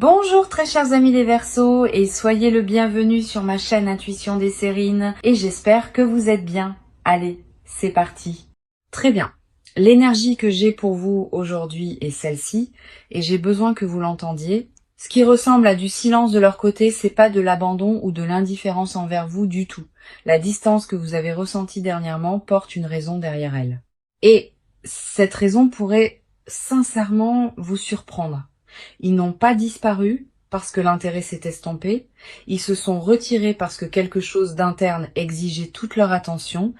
Bonjour très chers amis les Verseaux et soyez le bienvenu sur ma chaîne Intuition des Sérines et j'espère que vous êtes bien. Allez, c'est parti. Très bien. L'énergie que j'ai pour vous aujourd'hui est celle-ci et j'ai besoin que vous l'entendiez. Ce qui ressemble à du silence de leur côté, c'est pas de l'abandon ou de l'indifférence envers vous du tout. La distance que vous avez ressentie dernièrement porte une raison derrière elle. Et cette raison pourrait sincèrement vous surprendre. Ils n'ont pas disparu parce que l'intérêt s'est estompé, ils se sont retirés parce que quelque chose d'interne exigeait toute leur attention.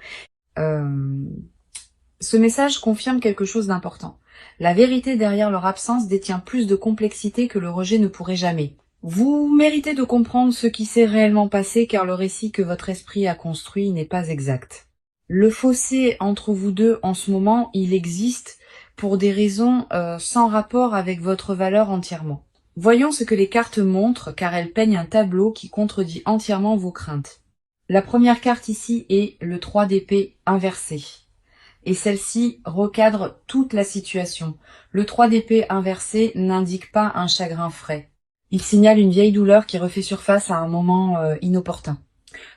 Ce message confirme quelque chose d'important. La vérité derrière leur absence détient plus de complexité que le rejet ne pourrait jamais. Vous méritez de comprendre ce qui s'est réellement passé car le récit que votre esprit a construit n'est pas exact. Le fossé entre vous deux en ce moment, il existe pour des raisons sans rapport avec votre valeur entièrement. Voyons ce que les cartes montrent car elles peignent un tableau qui contredit entièrement vos craintes. La première carte ici est le 3 d'épée inversé. Et celle-ci recadre toute la situation. Le 3 d'épée inversé n'indique pas un chagrin frais. Il signale une vieille douleur qui refait surface à un moment inopportun.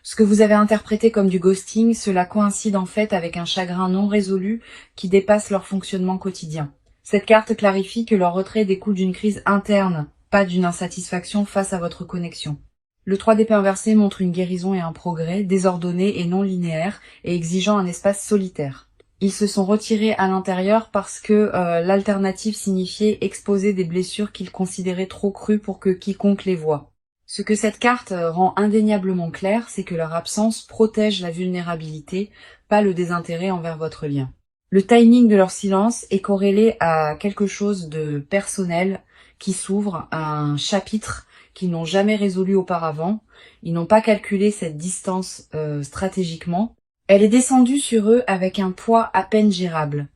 Ce que vous avez interprété comme du ghosting, cela coïncide en fait avec un chagrin non résolu qui dépasse leur fonctionnement quotidien. Cette carte clarifie que leur retrait découle d'une crise interne, pas d'une insatisfaction face à votre connexion. Le 3 d'épée inversé montre une guérison et un progrès, désordonné et non linéaire, et exigeant un espace solitaire. Ils se sont retirés à l'intérieur parce que l'alternative signifiait exposer des blessures qu'ils considéraient trop crues pour que quiconque les voie. Ce que cette carte rend indéniablement clair, c'est que leur absence protège la vulnérabilité, pas le désintérêt envers votre lien. Le timing de leur silence est corrélé à quelque chose de personnel qui s'ouvre, à un chapitre qu'ils n'ont jamais résolu auparavant. Ils n'ont pas calculé cette distance stratégiquement. Elle est descendue sur eux avec un poids à peine gérable.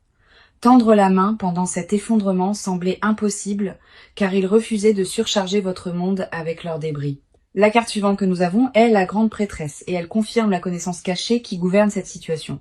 Tendre la main pendant cet effondrement semblait impossible, car ils refusaient de surcharger votre monde avec leurs débris. La carte suivante que nous avons est la grande prêtresse, et elle confirme la connaissance cachée qui gouverne cette situation.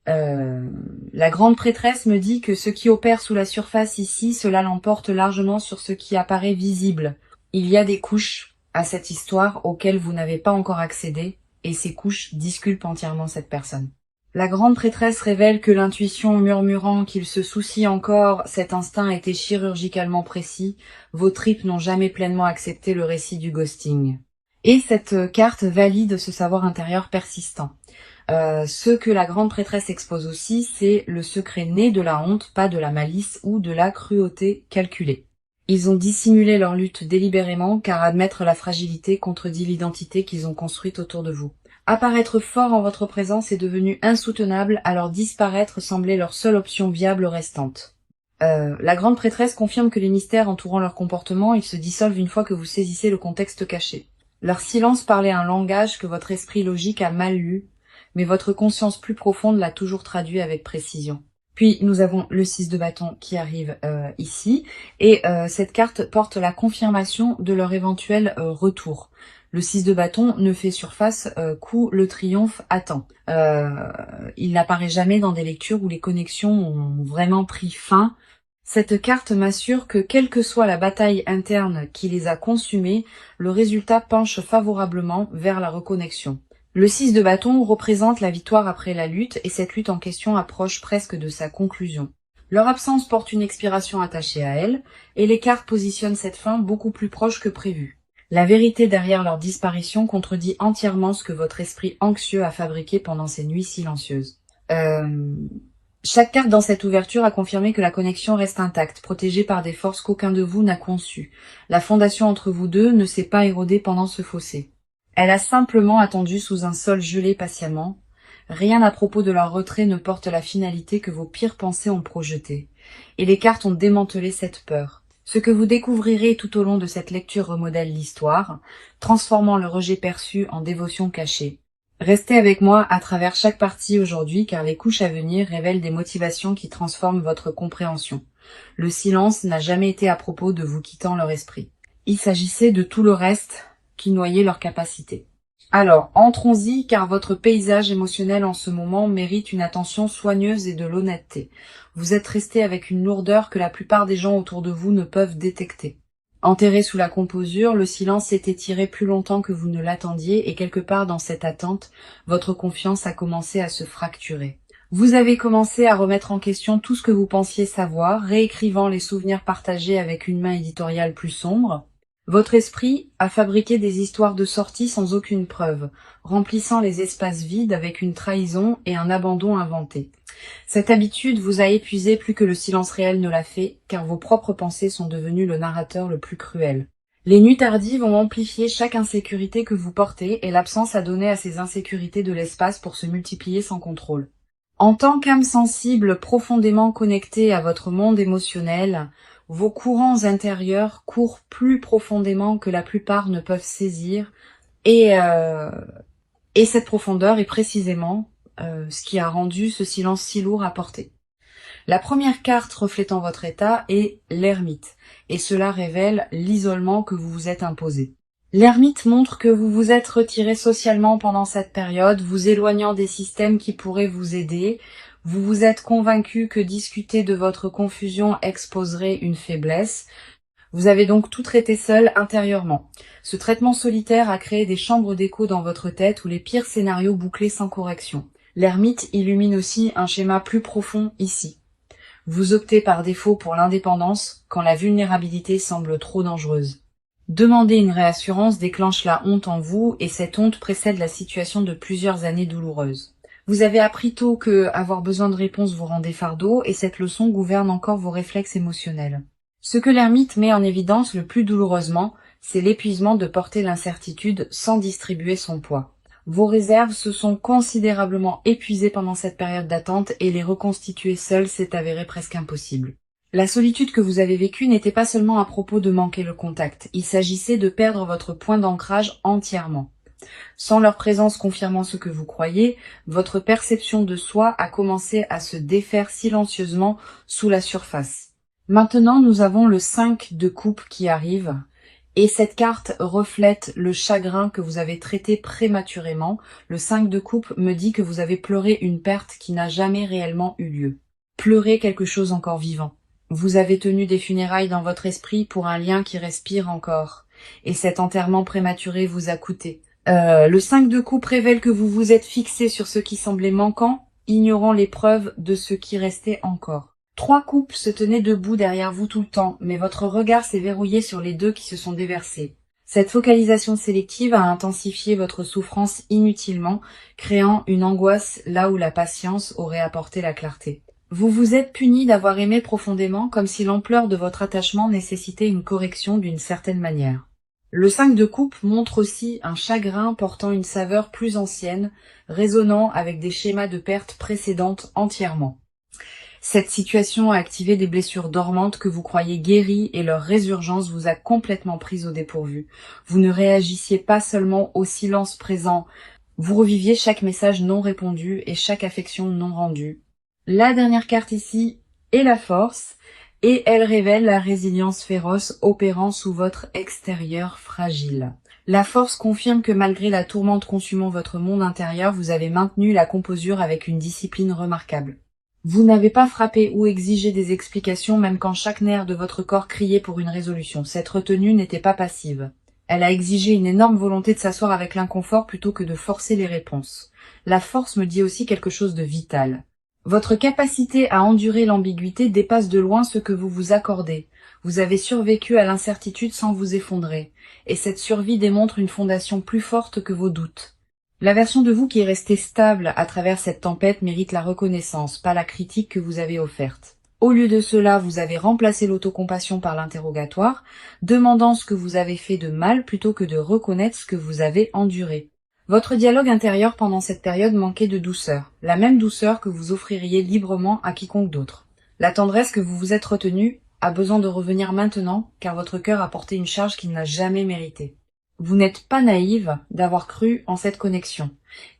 La grande prêtresse me dit que ce qui opère sous la surface ici, cela l'emporte largement sur ce qui apparaît visible. Il y a des couches à cette histoire auxquelles vous n'avez pas encore accédé, et ces couches disculpent entièrement cette personne. La grande prêtresse révèle que l'intuition murmurant qu'il se soucie encore, cet instinct était chirurgicalement précis, vos tripes n'ont jamais pleinement accepté le récit du ghosting. Et cette carte valide ce savoir intérieur persistant. Ce que la grande prêtresse expose aussi, c'est le secret né de la honte, pas de la malice ou de la cruauté calculée. Ils ont dissimulé leur lutte délibérément car admettre la fragilité contredit l'identité qu'ils ont construite autour de vous. Apparaître fort en votre présence est devenu insoutenable, alors disparaître semblait leur seule option viable restante. La grande prêtresse confirme que les mystères entourant leur comportement, ils se dissolvent une fois que vous saisissez le contexte caché. Leur silence parlait un langage que votre esprit logique a mal lu, mais votre conscience plus profonde l'a toujours traduit avec précision. Puis nous avons le 6 de bâton qui arrive ici, et cette carte porte la confirmation de leur éventuel retour. Le 6 de bâton ne fait surface qu'où le triomphe attend. Il n'apparaît jamais dans des lectures où les connexions ont vraiment pris fin. Cette carte m'assure que quelle que soit la bataille interne qui les a consumés, le résultat penche favorablement vers la reconnexion. Le 6 de bâton représente la victoire après la lutte et cette lutte en question approche presque de sa conclusion. Leur absence porte une expiration attachée à elle et les cartes positionnent cette fin beaucoup plus proche que prévu. La vérité derrière leur disparition contredit entièrement ce que votre esprit anxieux a fabriqué pendant ces nuits silencieuses. Chaque carte dans cette ouverture a confirmé que la connexion reste intacte, protégée par des forces qu'aucun de vous n'a conçues. La fondation entre vous deux ne s'est pas érodée pendant ce fossé. Elle a simplement attendu sous un sol gelé patiemment. Rien à propos de leur retrait ne porte la finalité que vos pires pensées ont projetée. Et les cartes ont démantelé cette peur. Ce que vous découvrirez tout au long de cette lecture remodèle l'histoire, transformant le rejet perçu en dévotion cachée. Restez avec moi à travers chaque partie aujourd'hui car les couches à venir révèlent des motivations qui transforment votre compréhension. Le silence n'a jamais été à propos de vous quittant leur esprit. Il s'agissait de tout le reste qui noyait leur capacité. Alors, entrons-y car votre paysage émotionnel en ce moment mérite une attention soigneuse et de l'honnêteté. Vous êtes resté avec une lourdeur que la plupart des gens autour de vous ne peuvent détecter. Enterré sous la composure, le silence s'est étiré plus longtemps que vous ne l'attendiez et quelque part dans cette attente, votre confiance a commencé à se fracturer. Vous avez commencé à remettre en question tout ce que vous pensiez savoir, réécrivant les souvenirs partagés avec une main éditoriale plus sombre. Votre esprit a fabriqué des histoires de sortie sans aucune preuve, remplissant les espaces vides avec une trahison et un abandon inventé. Cette habitude vous a épuisé plus que le silence réel ne l'a fait, car vos propres pensées sont devenues le narrateur le plus cruel. Les nuits tardives ont amplifié chaque insécurité que vous portez et l'absence a donné à ces insécurités de l'espace pour se multiplier sans contrôle. En tant qu'âme sensible profondément connectée à votre monde émotionnel, vos courants intérieurs courent plus profondément que la plupart ne peuvent saisir et cette profondeur est précisément ce qui a rendu ce silence si lourd à porter. La première carte reflétant votre état est l'ermite et cela révèle l'isolement que vous vous êtes imposé. L'ermite montre que vous vous êtes retiré socialement pendant cette période, vous éloignant des systèmes qui pourraient vous aider. Vous vous êtes convaincu que discuter de votre confusion exposerait une faiblesse. Vous avez donc tout traité seul intérieurement. Ce traitement solitaire a créé des chambres d'écho dans votre tête où les pires scénarios bouclaient sans correction. L'ermite illumine aussi un schéma plus profond ici. Vous optez par défaut pour l'indépendance quand la vulnérabilité semble trop dangereuse. Demander une réassurance déclenche la honte en vous et cette honte précède la situation de plusieurs années douloureuses. Vous avez appris tôt que avoir besoin de réponses vous rendait fardeau et cette leçon gouverne encore vos réflexes émotionnels. Ce que l'ermite met en évidence le plus douloureusement, c'est l'épuisement de porter l'incertitude sans distribuer son poids. Vos réserves se sont considérablement épuisées pendant cette période d'attente et les reconstituer seules s'est avéré presque impossible. La solitude que vous avez vécue n'était pas seulement à propos de manquer le contact, il s'agissait de perdre votre point d'ancrage entièrement. Sans leur présence confirmant ce que vous croyez, votre perception de soi a commencé à se défaire silencieusement sous la surface. Maintenant, nous avons le 5 de coupe qui arrive, et cette carte reflète le chagrin que vous avez traité prématurément. Le 5 de coupe me dit que vous avez pleuré une perte qui n'a jamais réellement eu lieu. Pleurez quelque chose encore vivant. Vous avez tenu des funérailles dans votre esprit pour un lien qui respire encore, et cet enterrement prématuré vous a coûté. Le 5 de coupe révèle que vous vous êtes fixé sur ce qui semblait manquant, ignorant les preuves de ce qui restait encore. 3 coupes se tenaient debout derrière vous tout le temps, mais votre regard s'est verrouillé sur les 2 qui se sont déversés. Cette focalisation sélective a intensifié votre souffrance inutilement, créant une angoisse là où la patience aurait apporté la clarté. Vous vous êtes puni d'avoir aimé profondément comme si l'ampleur de votre attachement nécessitait une correction d'une certaine manière. Le 5 de coupe montre aussi un chagrin portant une saveur plus ancienne, résonnant avec des schémas de perte précédentes entièrement. Cette situation a activé des blessures dormantes que vous croyez guéries et leur résurgence vous a complètement prise au dépourvu. Vous ne réagissiez pas seulement au silence présent, vous reviviez chaque message non répondu et chaque affection non rendue. La dernière carte ici est la force, et elle révèle la résilience féroce opérant sous votre extérieur fragile. La force confirme que malgré la tourmente consumant votre monde intérieur, vous avez maintenu la composure avec une discipline remarquable. Vous n'avez pas frappé ou exigé des explications même quand chaque nerf de votre corps criait pour une résolution. Cette retenue n'était pas passive. Elle a exigé une énorme volonté de s'asseoir avec l'inconfort plutôt que de forcer les réponses. La force me dit aussi quelque chose de vital. Votre capacité à endurer l'ambiguïté dépasse de loin ce que vous vous accordez. Vous avez survécu à l'incertitude sans vous effondrer, et cette survie démontre une fondation plus forte que vos doutes. La version de vous qui est restée stable à travers cette tempête mérite la reconnaissance, pas la critique que vous avez offerte. Au lieu de cela, vous avez remplacé l'autocompassion par l'interrogatoire, demandant ce que vous avez fait de mal plutôt que de reconnaître ce que vous avez enduré. Votre dialogue intérieur pendant cette période manquait de douceur, la même douceur que vous offririez librement à quiconque d'autre. La tendresse que vous vous êtes retenu a besoin de revenir maintenant, car votre cœur a porté une charge qu'il n'a jamais méritée. Vous n'êtes pas naïve d'avoir cru en cette connexion,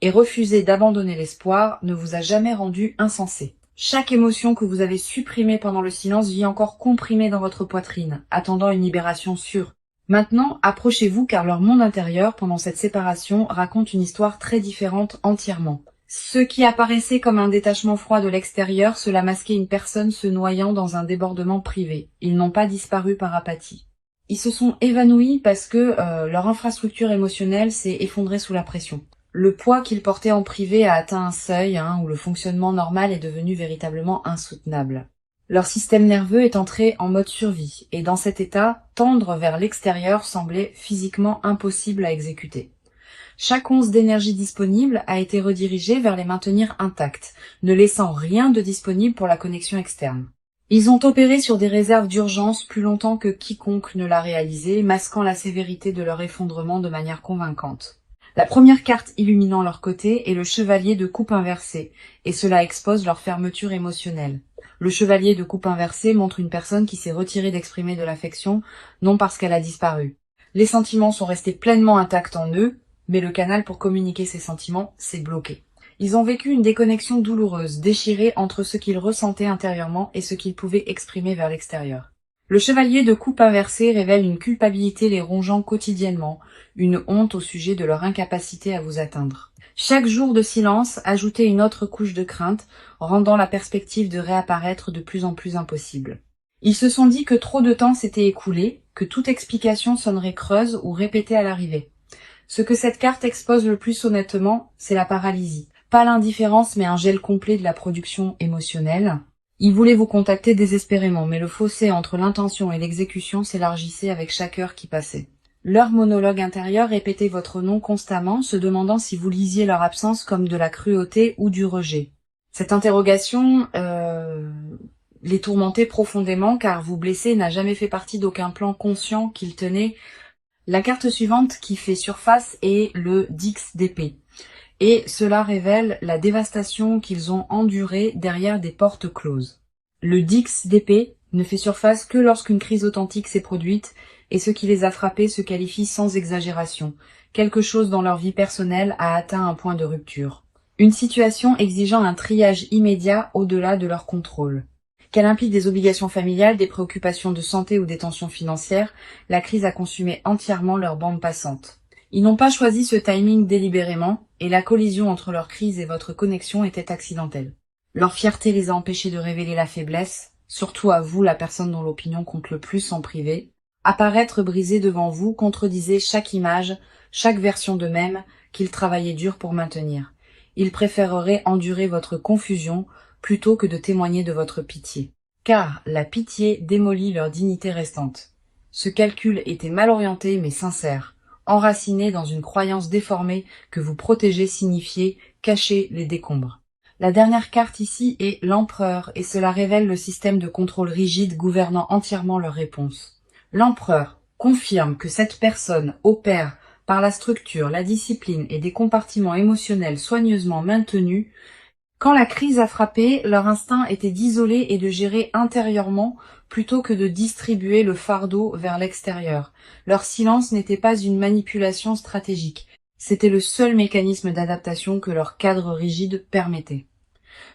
et refuser d'abandonner l'espoir ne vous a jamais rendu insensé. Chaque émotion que vous avez supprimée pendant le silence vit encore comprimée dans votre poitrine, attendant une libération sûre. Maintenant, approchez-vous car leur monde intérieur, pendant cette séparation, raconte une histoire très différente entièrement. Ce qui apparaissait comme un détachement froid de l'extérieur, cela masquait une personne se noyant dans un débordement privé. Ils n'ont pas disparu par apathie. Ils se sont évanouis parce que leur infrastructure émotionnelle s'est effondrée sous la pression. Le poids qu'ils portaient en privé a atteint un seuil où le fonctionnement normal est devenu véritablement insoutenable. Leur système nerveux est entré en mode survie, et dans cet état, tendre vers l'extérieur semblait physiquement impossible à exécuter. Chaque once d'énergie disponible a été redirigée vers les maintenir intacts, ne laissant rien de disponible pour la connexion externe. Ils ont opéré sur des réserves d'urgence plus longtemps que quiconque ne l'a réalisé, masquant la sévérité de leur effondrement de manière convaincante. La première carte illuminant leur côté est le chevalier de coupe inversée, et cela expose leur fermeture émotionnelle. Le chevalier de coupe inversée montre une personne qui s'est retirée d'exprimer de l'affection, non parce qu'elle a disparu. Les sentiments sont restés pleinement intacts en eux, mais le canal pour communiquer ces sentiments s'est bloqué. Ils ont vécu une déconnexion douloureuse, déchirée entre ce qu'ils ressentaient intérieurement et ce qu'ils pouvaient exprimer vers l'extérieur. Le chevalier de coupe inversée révèle une culpabilité les rongeant quotidiennement, une honte au sujet de leur incapacité à vous atteindre. Chaque jour de silence ajoutait une autre couche de crainte, rendant la perspective de réapparaître de plus en plus impossible. Ils se sont dit que trop de temps s'était écoulé, que toute explication sonnerait creuse ou répétée à l'arrivée. Ce que cette carte expose le plus honnêtement, c'est la paralysie. Pas l'indifférence, mais un gel complet de la production émotionnelle. Ils voulaient vous contacter désespérément, mais le fossé entre l'intention et l'exécution s'élargissait avec chaque heure qui passait. Leur monologue intérieur répétait votre nom constamment, se demandant si vous lisiez leur absence comme de la cruauté ou du rejet. Cette interrogation les tourmentait profondément, car vous blesser n'a jamais fait partie d'aucun plan conscient qu'ils tenaient. La carte suivante qui fait surface est le Dix d'épée. Et cela révèle la dévastation qu'ils ont endurée derrière des portes closes. Le Dix d'épée ne fait surface que lorsqu'une crise authentique s'est produite, et ce qui les a frappés se qualifie sans exagération. Quelque chose dans leur vie personnelle a atteint un point de rupture. Une situation exigeant un triage immédiat au-delà de leur contrôle. Qu'elle implique des obligations familiales, des préoccupations de santé ou des tensions financières, la crise a consumé entièrement leur bande passante. Ils n'ont pas choisi ce timing délibérément, et la collision entre leur crise et votre connexion était accidentelle. Leur fierté les a empêchés de révéler la faiblesse, surtout à vous, la personne dont l'opinion compte le plus en privé. Apparaître brisé devant vous contredisait chaque image, chaque version d'eux-mêmes qu'ils travaillaient dur pour maintenir. Ils préféreraient endurer votre confusion plutôt que de témoigner de votre pitié. Car la pitié démolit leur dignité restante. Ce calcul était mal orienté mais sincère, enraciné dans une croyance déformée que vous protéger signifiait cacher les décombres. La dernière carte ici est l'empereur et cela révèle le système de contrôle rigide gouvernant entièrement leurs réponses. L'empereur confirme que cette personne opère par la structure, la discipline et des compartiments émotionnels soigneusement maintenus. Quand la crise a frappé, leur instinct était d'isoler et de gérer intérieurement plutôt que de distribuer le fardeau vers l'extérieur. Leur silence n'était pas une manipulation stratégique, c'était le seul mécanisme d'adaptation que leur cadre rigide permettait.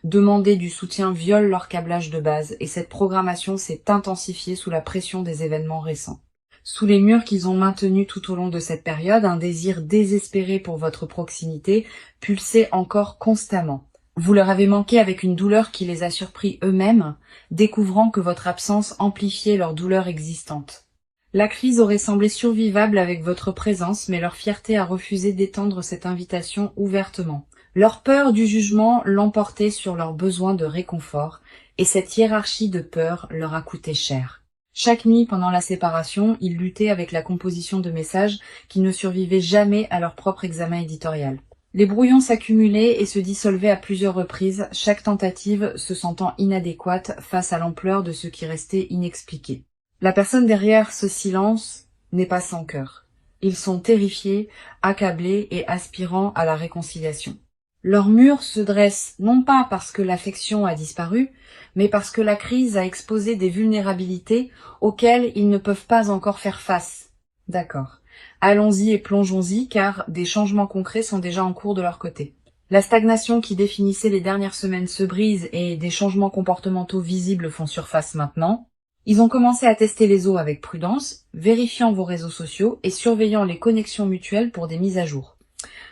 Demander du soutien viole leur câblage de base et cette programmation s'est intensifiée sous la pression des événements récents. Sous les murs qu'ils ont maintenus tout au long de cette période, un désir désespéré pour votre proximité pulsait encore constamment. Vous leur avez manqué avec une douleur qui les a surpris eux-mêmes, découvrant que votre absence amplifiait leur douleur existante. La crise aurait semblé survivable avec votre présence, mais leur fierté a refusé d'étendre cette invitation ouvertement. Leur peur du jugement l'emportait sur leur besoin de réconfort, et cette hiérarchie de peur leur a coûté cher. Chaque nuit pendant la séparation, ils luttaient avec la composition de messages qui ne survivaient jamais à leur propre examen éditorial. Les brouillons s'accumulaient et se dissolvaient à plusieurs reprises, chaque tentative se sentant inadéquate face à l'ampleur de ce qui restait inexpliqué. La personne derrière ce silence n'est pas sans cœur. Ils sont terrifiés, accablés et aspirant à la réconciliation. Leur mur se dresse non pas parce que l'affection a disparu, mais parce que la crise a exposé des vulnérabilités auxquelles ils ne peuvent pas encore faire face. D'accord. Allons-y et plongeons-y, car des changements concrets sont déjà en cours de leur côté. La stagnation qui définissait les dernières semaines se brise et des changements comportementaux visibles font surface maintenant. Ils ont commencé à tester les eaux avec prudence, vérifiant vos réseaux sociaux et surveillant les connexions mutuelles pour des mises à jour.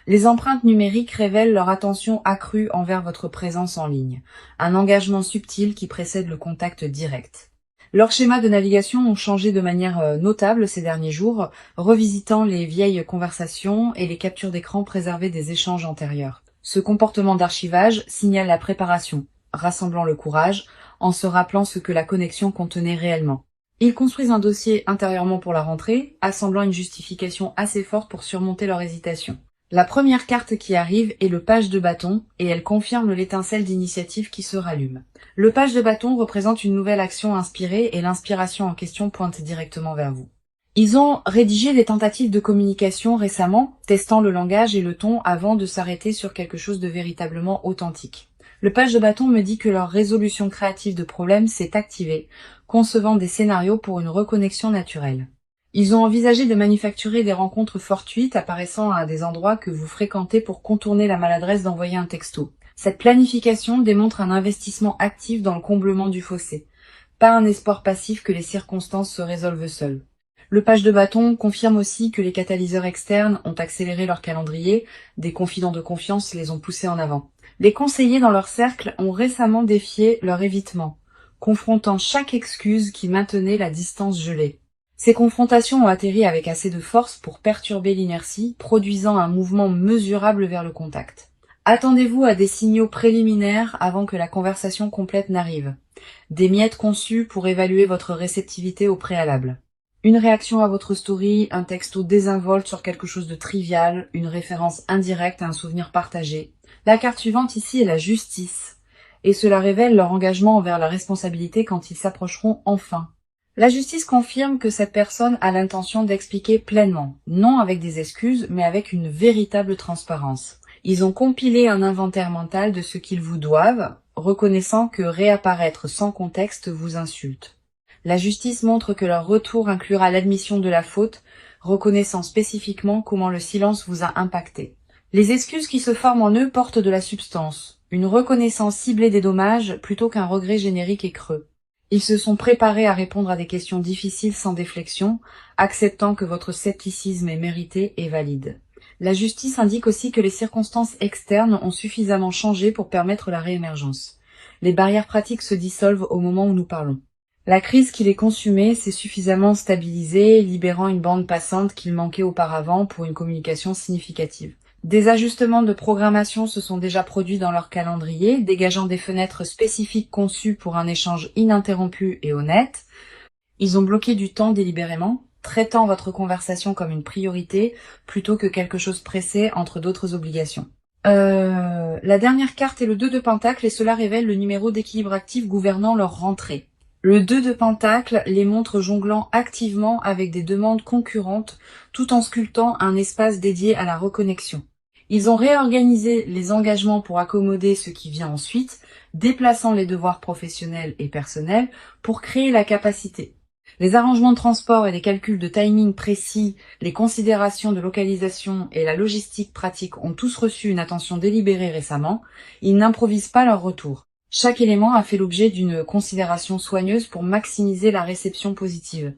Les empreintes numériques révèlent leur attention accrue envers votre présence en ligne, un engagement subtil qui précède le contact direct. Leurs schémas de navigation ont changé de manière notable ces derniers jours, revisitant les vieilles conversations et les captures d'écran préservées des échanges antérieurs. Ce comportement d'archivage signale la préparation, rassemblant le courage, en se rappelant ce que la connexion contenait réellement. Ils construisent un dossier intérieurement pour la rentrée, assemblant une justification assez forte pour surmonter leur hésitation. La première carte qui arrive est le page de bâton, et elle confirme l'étincelle d'initiative qui se rallume. Le page de bâton représente une nouvelle action inspirée et l'inspiration en question pointe directement vers vous. Ils ont rédigé des tentatives de communication récemment, testant le langage et le ton avant de s'arrêter sur quelque chose de véritablement authentique. Le page de bâton me dit que leur résolution créative de problèmes s'est activée, concevant des scénarios pour une reconnexion naturelle. Ils ont envisagé de manufacturer des rencontres fortuites apparaissant à des endroits que vous fréquentez pour contourner la maladresse d'envoyer un texto. Cette planification démontre un investissement actif dans le comblement du fossé, pas un espoir passif que les circonstances se résolvent seules. Le page de bâton confirme aussi que les catalyseurs externes ont accéléré leur calendrier, des confidents de confiance les ont poussés en avant. Les conseillers dans leur cercle ont récemment défié leur évitement, confrontant chaque excuse qui maintenait la distance gelée. Ces confrontations ont atterri avec assez de force pour perturber l'inertie, produisant un mouvement mesurable vers le contact. Attendez-vous à des signaux préliminaires avant que la conversation complète n'arrive. Des miettes conçues pour évaluer votre réceptivité au préalable. Une réaction à votre story, un texto désinvolte sur quelque chose de trivial, une référence indirecte à un souvenir partagé. La carte suivante ici est la justice, et cela révèle leur engagement envers la responsabilité quand ils s'approcheront enfin. La justice confirme que cette personne a l'intention d'expliquer pleinement, non avec des excuses, mais avec une véritable transparence. Ils ont compilé un inventaire mental de ce qu'ils vous doivent, reconnaissant que réapparaître sans contexte vous insulte. La justice montre que leur retour inclura l'admission de la faute, reconnaissant spécifiquement comment le silence vous a impacté. Les excuses qui se forment en eux portent de la substance, une reconnaissance ciblée des dommages plutôt qu'un regret générique et creux. Ils se sont préparés à répondre à des questions difficiles sans déflexion, acceptant que votre scepticisme est mérité et valide. La justice indique aussi que les circonstances externes ont suffisamment changé pour permettre la réémergence. Les barrières pratiques se dissolvent au moment où nous parlons. La crise qui les consumait s'est suffisamment stabilisée, libérant une bande passante qu'il manquait auparavant pour une communication significative. Des ajustements de programmation se sont déjà produits dans leur calendrier, dégageant des fenêtres spécifiques conçues pour un échange ininterrompu et honnête. Ils ont bloqué du temps délibérément, traitant votre conversation comme une priorité plutôt que quelque chose pressé entre d'autres obligations. La dernière carte est le 2 de Pentacle et cela révèle le numéro d'équilibre actif gouvernant leur rentrée. Le 2 de Pentacle les montre jonglant activement avec des demandes concurrentes tout en sculptant un espace dédié à la reconnexion. Ils ont réorganisé les engagements pour accommoder ce qui vient ensuite, déplaçant les devoirs professionnels et personnels pour créer la capacité. Les arrangements de transport et les calculs de timing précis, les considérations de localisation et la logistique pratique ont tous reçu une attention délibérée récemment. Ils n'improvisent pas leur retour. Chaque élément a fait l'objet d'une considération soigneuse pour maximiser la réception positive.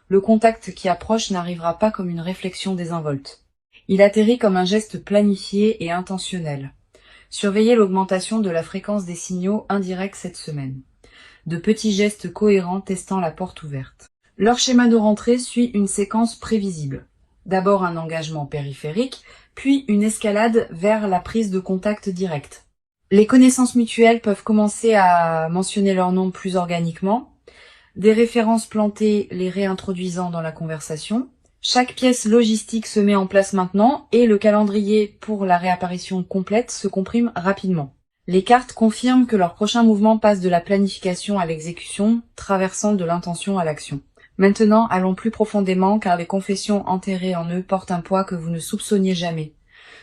Le contact qui approche n'arrivera pas comme une réflexion désinvolte. Il atterrit comme un geste planifié et intentionnel. Surveillez l'augmentation de la fréquence des signaux indirects cette semaine. De petits gestes cohérents testant la porte ouverte. Leur schéma de rentrée suit une séquence prévisible. D'abord un engagement périphérique, puis une escalade vers la prise de contact direct. Les connaissances mutuelles peuvent commencer à mentionner leur nom plus organiquement, des références plantées les réintroduisant dans la conversation. Chaque pièce logistique se met en place maintenant et le calendrier pour la réapparition complète se comprime rapidement. Les cartes confirment que leur prochain mouvement passe de la planification à l'exécution, traversant de l'intention à l'action. Maintenant, allons plus profondément car les confessions enterrées en eux portent un poids que vous ne soupçonniez jamais.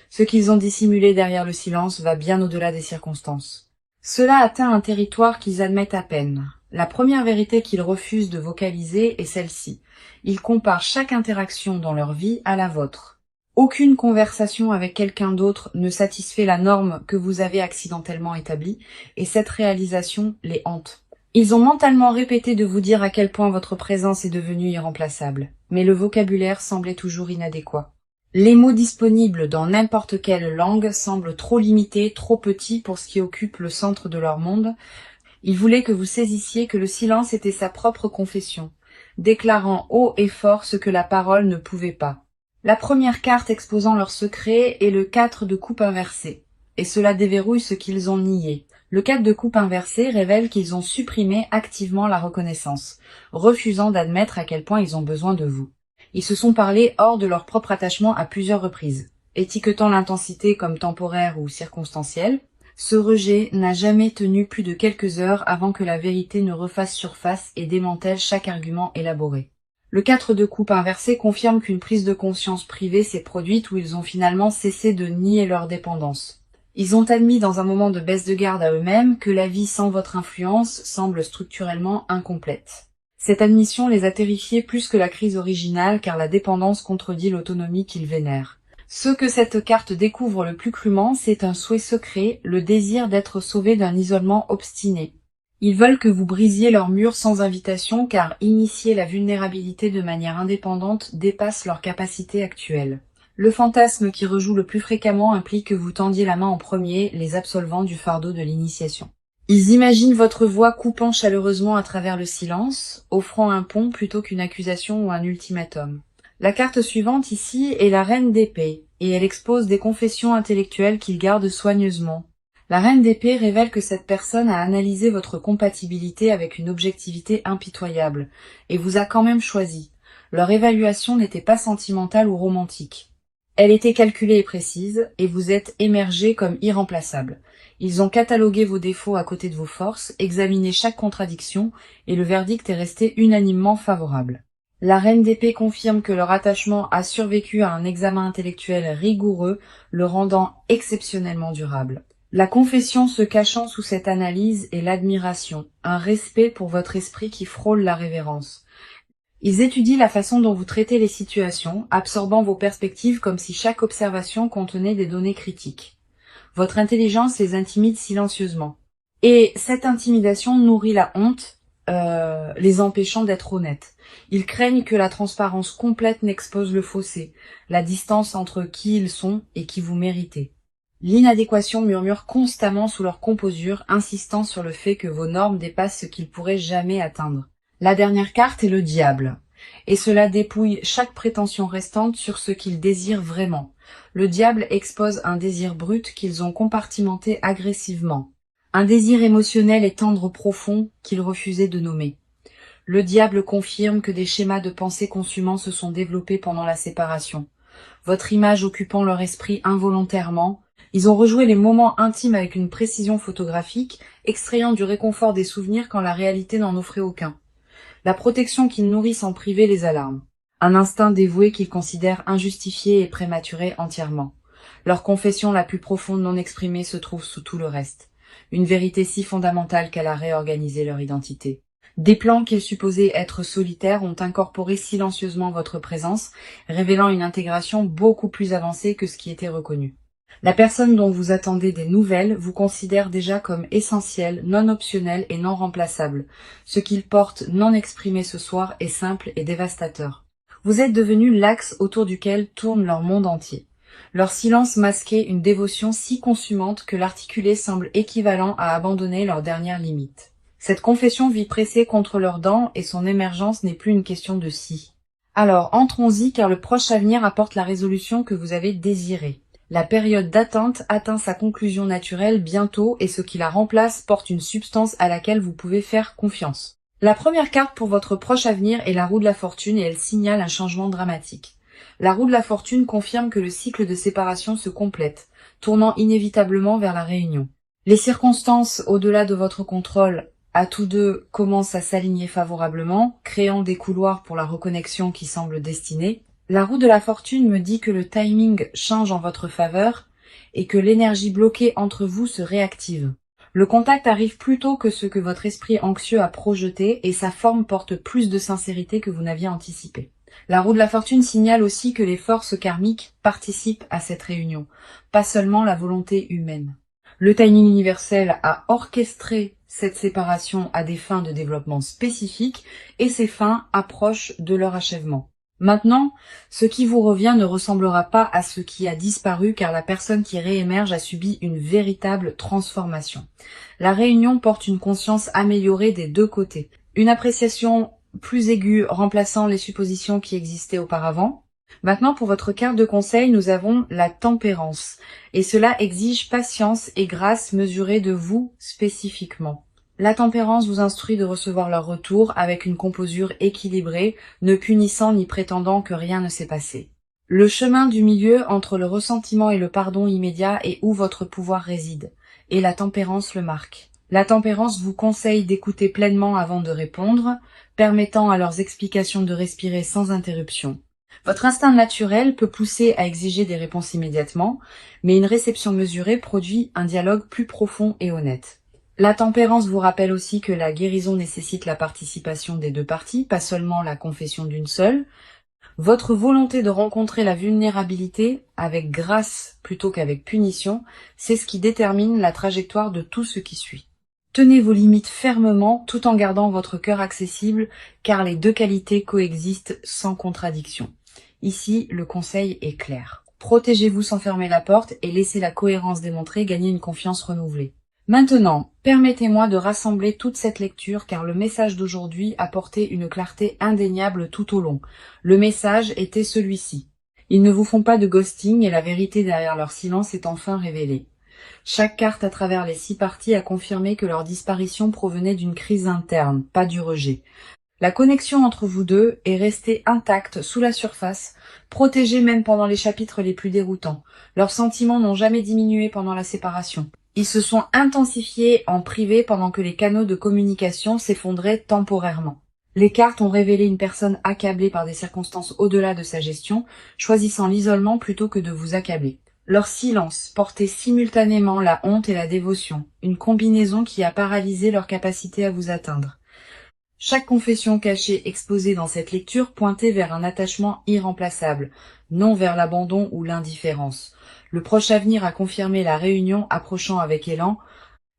Ce qu'ils ont dissimulé derrière le silence va bien au-delà des circonstances. Cela atteint un territoire qu'ils admettent à peine. La première vérité qu'ils refusent de vocaliser est celle-ci. Ils comparent chaque interaction dans leur vie à la vôtre. Aucune conversation avec quelqu'un d'autre ne satisfait la norme que vous avez accidentellement établie, et cette réalisation les hante. Ils ont mentalement répété de vous dire à quel point votre présence est devenue irremplaçable, mais le vocabulaire semblait toujours inadéquat. Les mots disponibles dans n'importe quelle langue semblent trop limités, trop petits pour ce qui occupe le centre de leur monde. Il voulait que vous saisissiez que le silence était sa propre confession, déclarant haut et fort ce que la parole ne pouvait pas. La première carte exposant leur secret est le 4 de coupe inversé, et cela déverrouille ce qu'ils ont nié. Le 4 de coupe inversé révèle qu'ils ont supprimé activement la reconnaissance, refusant d'admettre à quel point ils ont besoin de vous. Ils se sont parlé hors de leur propre attachement à plusieurs reprises, étiquetant l'intensité comme temporaire ou circonstancielle. Ce rejet n'a jamais tenu plus de quelques heures avant que la vérité ne refasse surface et démantèle chaque argument élaboré. Le 4 de coupe inversé confirme qu'une prise de conscience privée s'est produite où ils ont finalement cessé de nier leur dépendance. Ils ont admis dans un moment de baisse de garde à eux-mêmes que la vie sans votre influence semble structurellement incomplète. Cette admission les a terrifiés plus que la crise originale car la dépendance contredit l'autonomie qu'ils vénèrent. Ce que cette carte découvre le plus crûment, c'est un souhait secret, le désir d'être sauvés d'un isolement obstiné. Ils veulent que vous brisiez leurs murs sans invitation car initier la vulnérabilité de manière indépendante dépasse leur capacité actuelle. Le fantasme qui rejoue le plus fréquemment implique que vous tendiez la main en premier, les absolvant du fardeau de l'initiation. Ils imaginent votre voix coupant chaleureusement à travers le silence, offrant un pont plutôt qu'une accusation ou un ultimatum. La carte suivante ici est la reine d'épée, et elle expose des confessions intellectuelles qu'ils gardent soigneusement. La reine d'épée révèle que cette personne a analysé votre compatibilité avec une objectivité impitoyable, et vous a quand même choisi. Leur évaluation n'était pas sentimentale ou romantique. Elle était calculée et précise, et vous êtes émergé comme irremplaçable. Ils ont catalogué vos défauts à côté de vos forces, examiné chaque contradiction, et le verdict est resté unanimement favorable. La reine d'épée confirme que leur attachement a survécu à un examen intellectuel rigoureux, le rendant exceptionnellement durable. La confession se cachant sous cette analyse est l'admiration, un respect pour votre esprit qui frôle la révérence. Ils étudient la façon dont vous traitez les situations, absorbant vos perspectives comme si chaque observation contenait des données critiques. Votre intelligence les intimide silencieusement. Et cette intimidation nourrit la honte, les empêchant d'être honnêtes. Ils craignent que la transparence complète n'expose le fossé, la distance entre qui ils sont et qui vous méritez. L'inadéquation murmure constamment sous leur composure, insistant sur le fait que vos normes dépassent ce qu'ils pourraient jamais atteindre. La dernière carte est le diable, et cela dépouille chaque prétention restante sur ce qu'ils désirent vraiment. Le diable expose un désir brut qu'ils ont compartimenté agressivement, un désir émotionnel et tendre profond qu'ils refusaient de nommer. Le diable confirme que des schémas de pensée consumants se sont développés pendant la séparation. Votre image occupant leur esprit involontairement, ils ont rejoué les moments intimes avec une précision photographique, extrayant du réconfort des souvenirs quand la réalité n'en offrait aucun. La protection qu'ils nourrissent en privé les alarme. Un instinct dévoué qu'ils considèrent injustifié et prématuré entièrement. Leur confession la plus profonde non exprimée se trouve sous tout le reste. Une vérité si fondamentale qu'elle a réorganisé leur identité. Des plans qu'ils supposaient être solitaires ont incorporé silencieusement votre présence, révélant une intégration beaucoup plus avancée que ce qui était reconnu. La personne dont vous attendez des nouvelles vous considère déjà comme essentielle, non optionnelle et non remplaçable. Ce qu'ils portent non exprimé ce soir est simple et dévastateur. Vous êtes devenu l'axe autour duquel tourne leur monde entier. Leur silence masquait une dévotion si consumante que l'articulé semble équivalent à abandonner leur dernière limite. Cette confession vit pressée contre leurs dents et son émergence n'est plus une question de si. Alors entrons-y car le proche avenir apporte la résolution que vous avez désirée. La période d'attente atteint sa conclusion naturelle bientôt et ce qui la remplace porte une substance à laquelle vous pouvez faire confiance. La première carte pour votre proche avenir est la roue de la fortune et elle signale un changement dramatique. La roue de la fortune confirme que le cycle de séparation se complète, tournant inévitablement vers la réunion. Les circonstances au-delà de votre contrôle à tous deux commencent à s'aligner favorablement, créant des couloirs pour la reconnexion qui semble destinée. La roue de la fortune me dit que le timing change en votre faveur et que l'énergie bloquée entre vous se réactive. Le contact arrive plus tôt que ce que votre esprit anxieux a projeté et sa forme porte plus de sincérité que vous n'aviez anticipé. La roue de la fortune signale aussi que les forces karmiques participent à cette réunion, pas seulement la volonté humaine. Le timing universel a orchestré cette séparation à des fins de développement spécifiques et ces fins approchent de leur achèvement. Maintenant, ce qui vous revient ne ressemblera pas à ce qui a disparu car la personne qui réémerge a subi une véritable transformation. La réunion porte une conscience améliorée des deux côtés. Une appréciation plus aiguë remplaçant les suppositions qui existaient auparavant. Maintenant, pour votre carte de conseil, nous avons la tempérance. Et cela exige patience et grâce mesurée de vous spécifiquement. La tempérance vous instruit de recevoir leur retour avec une composure équilibrée, ne punissant ni prétendant que rien ne s'est passé. Le chemin du milieu entre le ressentiment et le pardon immédiat est où votre pouvoir réside, et la tempérance le marque. La tempérance vous conseille d'écouter pleinement avant de répondre, permettant à leurs explications de respirer sans interruption. Votre instinct naturel peut pousser à exiger des réponses immédiatement, mais une réception mesurée produit un dialogue plus profond et honnête. La tempérance vous rappelle aussi que la guérison nécessite la participation des deux parties, pas seulement la confession d'une seule. Votre volonté de rencontrer la vulnérabilité avec grâce plutôt qu'avec punition, c'est ce qui détermine la trajectoire de tout ce qui suit. Tenez vos limites fermement tout en gardant votre cœur accessible, car les deux qualités coexistent sans contradiction. Ici, le conseil est clair. Protégez-vous sans fermer la porte et laissez la cohérence démontrée gagner une confiance renouvelée. Maintenant, permettez-moi de rassembler toute cette lecture car le message d'aujourd'hui apportait une clarté indéniable tout au long. Le message était celui-ci. Ils ne vous font pas de ghosting et la vérité derrière leur silence est enfin révélée. Chaque carte à travers les 6 parties a confirmé que leur disparition provenait d'une crise interne, pas du rejet. La connexion entre vous deux est restée intacte sous la surface, protégée même pendant les chapitres les plus déroutants. Leurs sentiments n'ont jamais diminué pendant la séparation. Ils se sont intensifiés en privé pendant que les canaux de communication s'effondraient temporairement. Les cartes ont révélé une personne accablée par des circonstances au-delà de sa gestion, choisissant l'isolement plutôt que de vous accabler. Leur silence portait simultanément la honte et la dévotion, une combinaison qui a paralysé leur capacité à vous atteindre. Chaque confession cachée exposée dans cette lecture pointait vers un attachement irremplaçable, non vers l'abandon ou l'indifférence. Le proche avenir a confirmé la réunion approchant avec élan.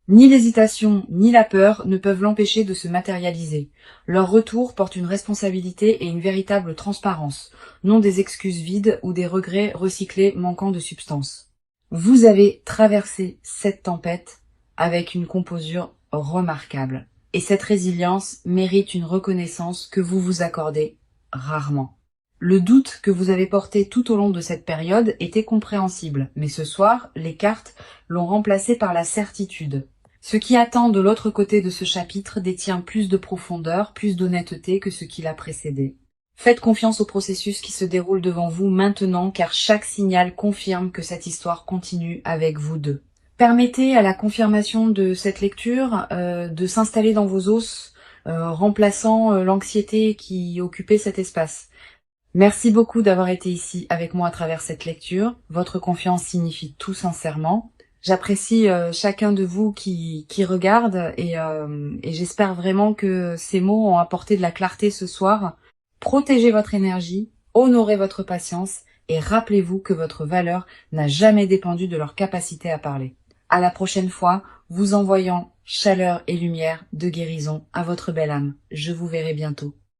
Ni l'hésitation ni la peur ne peuvent l'empêcher de se matérialiser. Leur retour porte une responsabilité et une véritable transparence, non des excuses vides ou des regrets recyclés manquant de substance. Vous avez traversé cette tempête avec une composure remarquable. Et cette résilience mérite une reconnaissance que vous vous accordez rarement. Le doute que vous avez porté tout au long de cette période était compréhensible, mais ce soir, les cartes l'ont remplacé par la certitude. Ce qui attend de l'autre côté de ce chapitre détient plus de profondeur, plus d'honnêteté que ce qui l'a précédé. Faites confiance au processus qui se déroule devant vous maintenant, car chaque signal confirme que cette histoire continue avec vous deux. Permettez à la confirmation de cette lecture de s'installer dans vos os, remplaçant l'anxiété qui occupait cet espace. Merci beaucoup d'avoir été ici avec moi à travers cette lecture. Votre confiance signifie tout sincèrement. J'apprécie chacun de vous qui regarde et j'espère vraiment que ces mots ont apporté de la clarté ce soir. Protégez votre énergie, honorez votre patience et rappelez-vous que votre valeur n'a jamais dépendu de leur capacité à parler. À la prochaine fois, vous envoyant chaleur et lumière de guérison à votre belle âme. Je vous verrai bientôt.